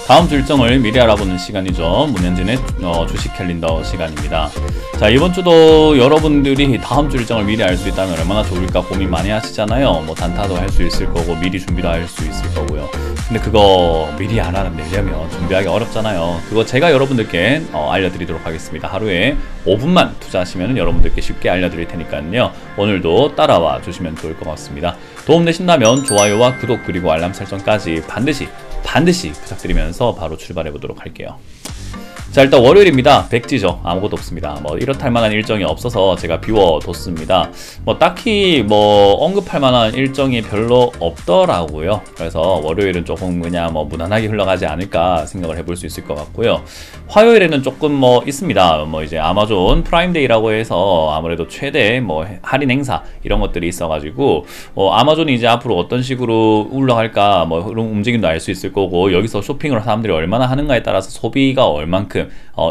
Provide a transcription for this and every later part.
다음 주 일정을 미리 알아보는 시간이죠. 문현진의 주식 캘린더 시간입니다. 자, 이번 주도 여러분들이 다음 주 일정을 미리 알 수 있다면 얼마나 좋을까 고민 많이 하시잖아요. 뭐 단타도 할 수 있을 거고 미리 준비도 할 수 있을 거고요. 근데 그거 미리 알아내려면 준비하기 어렵잖아요. 그거 제가 여러분들께 알려드리도록 하겠습니다. 하루에 5분만 투자하시면 여러분들께 쉽게 알려드릴 테니까요. 오늘도 따라와 주시면 좋을 것 같습니다. 도움 되신다면 좋아요와 구독 그리고 알람 설정까지 반드시 부탁드리면서 바로 출발해 보도록 할게요. 자, 일단 월요일입니다. 백지죠. 아무것도 없습니다. 뭐 이렇다 할 만한 일정이 없어서 제가 비워뒀습니다. 뭐 딱히 뭐 언급할 만한 일정이 별로 없더라고요. 그래서 월요일은 조금 그냥 뭐 무난하게 흘러가지 않을까 생각을 해볼 수 있을 것 같고요. 화요일에는 조금 뭐 있습니다. 뭐 이제 아마존 프라임데이라고 해서 아무래도 최대 뭐 할인 행사 이런 것들이 있어가지고 아마존이 이제 앞으로 어떤 식으로 올라갈까 뭐 이런 움직임도 알 수 있을 거고, 여기서 쇼핑을 사람들이 얼마나 하는가에 따라서 소비가 얼만큼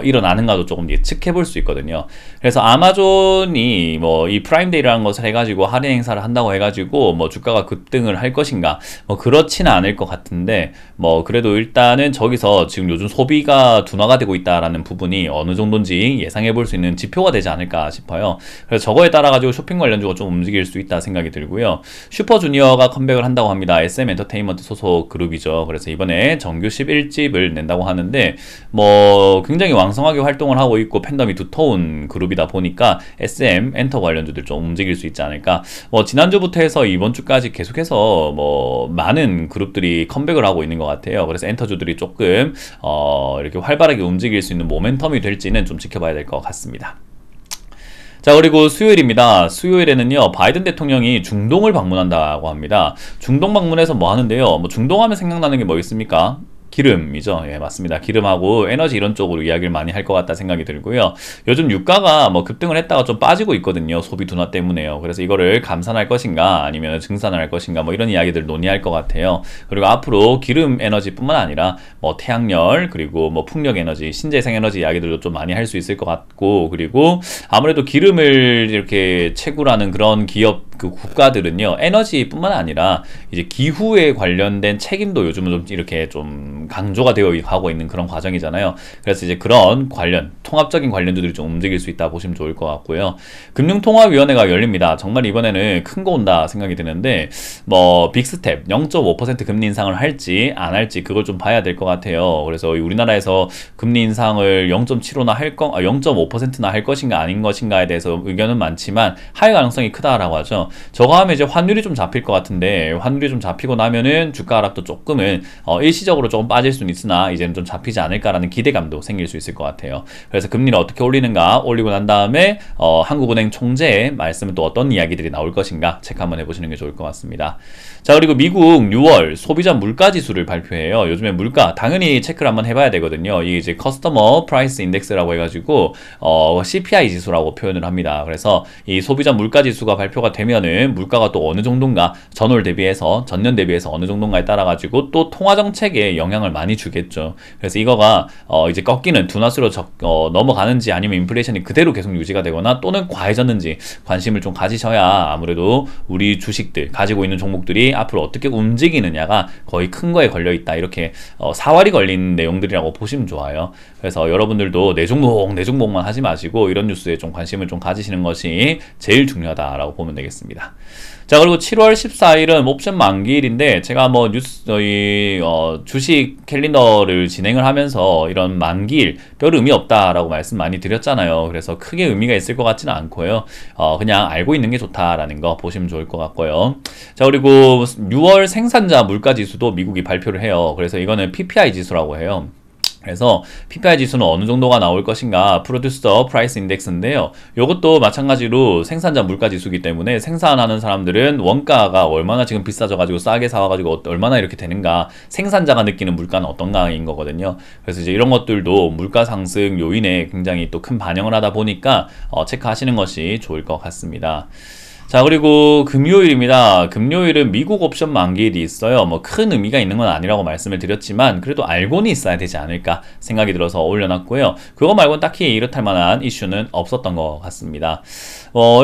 일어나는가도 조금 예측해 볼 수 있거든요. 그래서 아마존이 뭐 이 프라임데이라는 것을 해가지고 할인 행사를 한다고 해가지고 뭐 주가가 급등을 할 것인가, 뭐 그렇지는 않을 것 같은데, 뭐 그래도 일단은 저기서 지금 요즘 소비가 둔화가 되고 있다라는 부분이 어느 정도인지 예상해 볼 수 있는 지표가 되지 않을까 싶어요. 그래서 저거에 따라 가지고 쇼핑 관련주가 좀 움직일 수 있다 생각이 들고요. 슈퍼주니어가 컴백을 한다고 합니다. SM 엔터테인먼트 소속 그룹이죠. 그래서 이번에 정규 11집을 낸다고 하는데, 뭐 굉장히 왕성하게 활동을 하고 있고 팬덤이 두터운 그룹이다 보니까 SM 엔터 관련주들 좀 움직일 수 있지 않을까. 뭐 지난주부터 해서 이번 주까지 계속해서 뭐 많은 그룹들이 컴백을 하고 있는 것 같아요. 그래서 엔터주들이 조금 이렇게 활발하게 움직일 수 있는 모멘텀이 될지는 좀 지켜봐야 될 것 같습니다. 자, 그리고 수요일입니다. 수요일에는요, 바이든 대통령이 중동을 방문한다고 합니다. 중동 방문해서 뭐 하는데요? 뭐 중동하면 생각나는 게 뭐 있습니까? 기름이죠. 예, 맞습니다. 기름하고 에너지 이런 쪽으로 이야기를 많이 할 것 같다 생각이 들고요. 요즘 유가가 뭐 급등을 했다가 좀 빠지고 있거든요. 소비 둔화 때문에요. 그래서 이거를 감산할 것인가 아니면 증산을 할 것인가 뭐 이런 이야기들 논의할 것 같아요. 그리고 앞으로 기름 에너지뿐만 아니라 뭐 태양열 그리고 뭐 풍력 에너지, 신재생 에너지 이야기들도 좀 많이 할 수 있을 것 같고, 그리고 아무래도 기름을 이렇게 채굴하는 그런 기업 그 국가들은요, 에너지뿐만 아니라 이제 기후에 관련된 책임도 요즘은 좀 이렇게 좀 강조가 되어 가고 있는 그런 과정이잖아요. 그래서 이제 그런 관련 통합적인 관련주들이 좀 움직일 수 있다 보시면 좋을 것 같고요. 금융통화위원회가 열립니다. 정말 이번에는 큰 거 온다 생각이 드는데, 뭐 빅스텝 0.5% 금리 인상을 할지 안 할지 그걸 좀 봐야 될 것 같아요. 그래서 우리나라에서 금리 인상을 0.75나 0.5%나 할 것인가 아닌 것인가에 대해서 의견은 많지만 할 가능성이 크다라고 하죠. 저거 하면 이제 환율이 좀 잡힐 것 같은데, 환율이 좀 잡히고 나면은 주가 하락도 조금은 일시적으로 조금 빠질 수는 있으나 이제는 좀 잡히지 않을까라는 기대감도 생길 수 있을 것 같아요. 그래서 금리를 어떻게 올리는가, 올리고 난 다음에 한국은행 총재의 말씀은 또 어떤 이야기들이 나올 것인가 체크 한번 해보시는 게 좋을 것 같습니다. 자, 그리고 미국 6월 소비자 물가 지수를 발표해요. 요즘에 물가 당연히 체크를 한번 해봐야 되거든요. 이게 이제 커스터머 프라이스 인덱스라고 해가지고 CPI 지수라고 표현을 합니다. 그래서 이 소비자 물가 지수가 발표가 되면은 물가가 또 어느 정도인가, 전년 대비해서 어느 정도인가에 따라 가지고 또 통화 정책에 영향을 많이 주겠죠. 그래서 이거가 이제 꺾이는 둔화수로 넘어가는지 아니면 인플레이션이 그대로 계속 유지가 되거나 또는 과해졌는지 관심을 좀 가지셔야 아무래도 우리 주식들 가지고 있는 종목들이 앞으로 어떻게 움직이느냐가 거의 큰 거에 걸려 있다, 이렇게 사활이 걸린 내용들이라고 보시면 좋아요. 그래서 여러분들도 내 종목만 하지 마시고 이런 뉴스에 좀 관심을 좀 가지시는 것이 제일 중요하다라고 보면 되겠습니다. 자, 그리고 7월 14일은 옵션 만기일인데, 제가 뭐 주식 캘린더를 진행을 하면서 이런 만기일 별 의미 없다라고 말씀 많이 드렸잖아요. 그래서 크게 의미가 있을 것 같지는 않고요. 그냥 알고 있는 게 좋다라는 거 보시면 좋을 것 같고요. 자, 그리고 6월 생산자 물가 지수도 미국이 발표를 해요. 그래서 이거는 PPI 지수라고 해요. 그래서 PPI 지수는 어느 정도가 나올 것인가, 프로듀서 프라이스 인덱스인데요. 이것도 마찬가지로 생산자 물가 지수이기 때문에 생산하는 사람들은 원가가 얼마나 지금 비싸져가지고 싸게 사와가지고 얼마나 이렇게 되는가, 생산자가 느끼는 물가는 어떤가인 거거든요. 그래서 이제 이런 것들도 물가 상승 요인에 굉장히 또 큰 반영을 하다 보니까 체크하시는 것이 좋을 것 같습니다. 자, 그리고 금요일입니다. 금요일은 미국 옵션 만기일이 있어요. 뭐 큰 의미가 있는 건 아니라고 말씀을 드렸지만 그래도 알고는 있어야 되지 않을까 생각이 들어서 올려놨고요. 그거 말고는 딱히 이렇다 만한 이슈는 없었던 것 같습니다.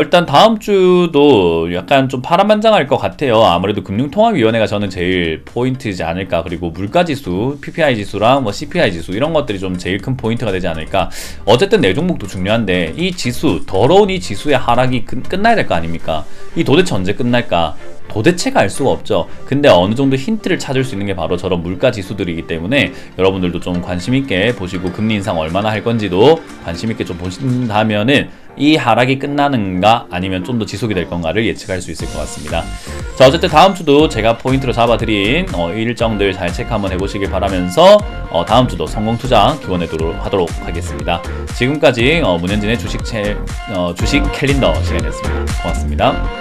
일단 다음 주도 약간 좀 파란만장할 것 같아요. 아무래도 금융통화위원회가 저는 제일 포인트이지 않을까. 그리고 물가지수, PPI 지수랑 뭐 CPI 지수 이런 것들이 좀 제일 큰 포인트가 되지 않을까. 어쨌든 내 종목도 중요한데 이 지수, 더러운 이 지수의 하락이 끝나야 될 거 아닙니까? 이 도대체 언제 끝날까? 도대체가 알 수가 없죠. 근데 어느 정도 힌트를 찾을 수 있는 게 바로 저런 물가 지수들이기 때문에 여러분들도 좀 관심 있게 보시고 금리 인상 얼마나 할 건지도 관심 있게 좀 보신다면은 이 하락이 끝나는가 아니면 좀 더 지속이 될 건가를 예측할 수 있을 것 같습니다. 자, 어쨌든 다음 주도 제가 포인트로 잡아드린 일정들 잘 체크 한번 해보시길 바라면서 다음 주도 성공 투자 기원하도록 하겠습니다. 지금까지 문현진의 주식 캘린더 시간이었습니다. 고맙습니다.